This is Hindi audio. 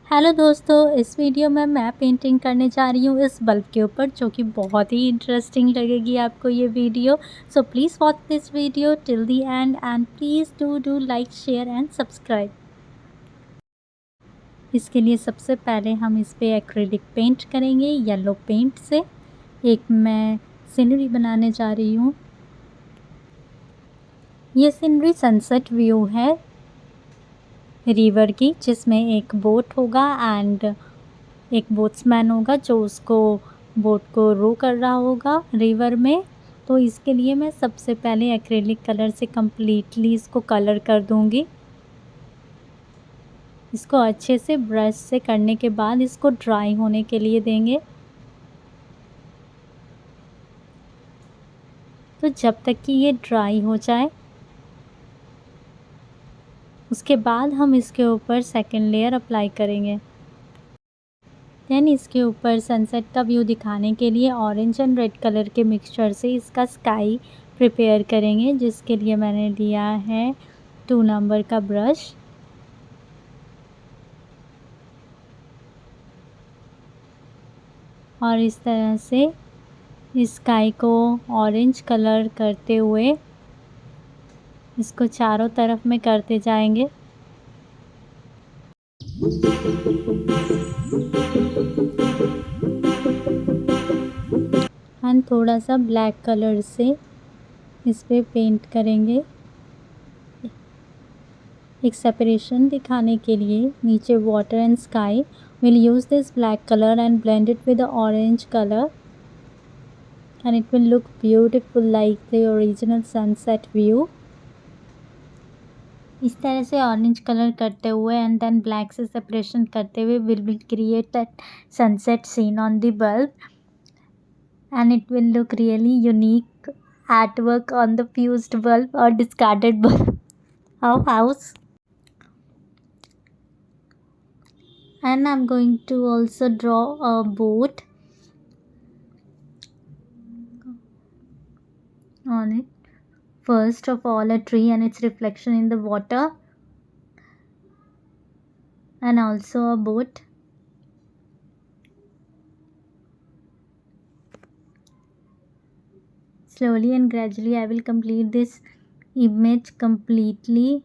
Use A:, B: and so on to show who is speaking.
A: हेलो दोस्तों, इस वीडियो में मैं पेंटिंग करने जा रही हूँ इस बल्ब के ऊपर, जो कि बहुत ही इंटरेस्टिंग लगेगी आपको ये video. So please watch this video till the end and please do like, share and subscribe. इसके लिए सबसे पहले हम इस पे एक्रिलिक पेंट करेंगे येलो पेंट से। एक मैं सीनरी बनाने जा रही हूँ। ये सीनरी सनसेट व्यू है रिवर की, जिसमें एक बोट होगा एंड एक बोट्समैन होगा जो उसको बोट को रो कर रहा होगा रिवर में। तो इसके लिए मैं सबसे पहले एक्रिलिक कलर से कम्प्लीटली इसको कलर कर दूंगी। इसको अच्छे से ब्रश से करने के बाद इसको ड्राई होने के लिए देंगे। तो जब तक कि ये ड्राई हो जाए, उसके बाद हम इसके ऊपर सेकेंड लेयर अप्लाई करेंगे। देन इसके ऊपर सनसेट का व्यू दिखाने के लिए ऑरेंज एंड रेड कलर के मिक्सचर से इसका स्काई प्रिपेयर करेंगे, जिसके लिए मैंने लिया है 2 नंबर का ब्रश। और इस तरह से स्काई को ऑरेंज कलर करते हुए इसको चारों तरफ में करते जाएंगे। एंड थोड़ा सा ब्लैक कलर से इस पे पेंट करेंगे। एक सेपरेशन दिखाने के लिए नीचे water and sky, will use this black colour and blend it with orange colour and it will look beautiful like the original sunset view। इस तरह से ऑरेंज कलर करते हुए एंड देन ब्लैक से सेपरेशन करते हुए will create that sunset scene on the bulb and it will look really unique artwork on the fused bulb or discarded bulb of house। And I'm going to also draw a boat on it। First of all, a tree and its reflection in the water, and also a boat। Slowly and gradually I will complete this image completely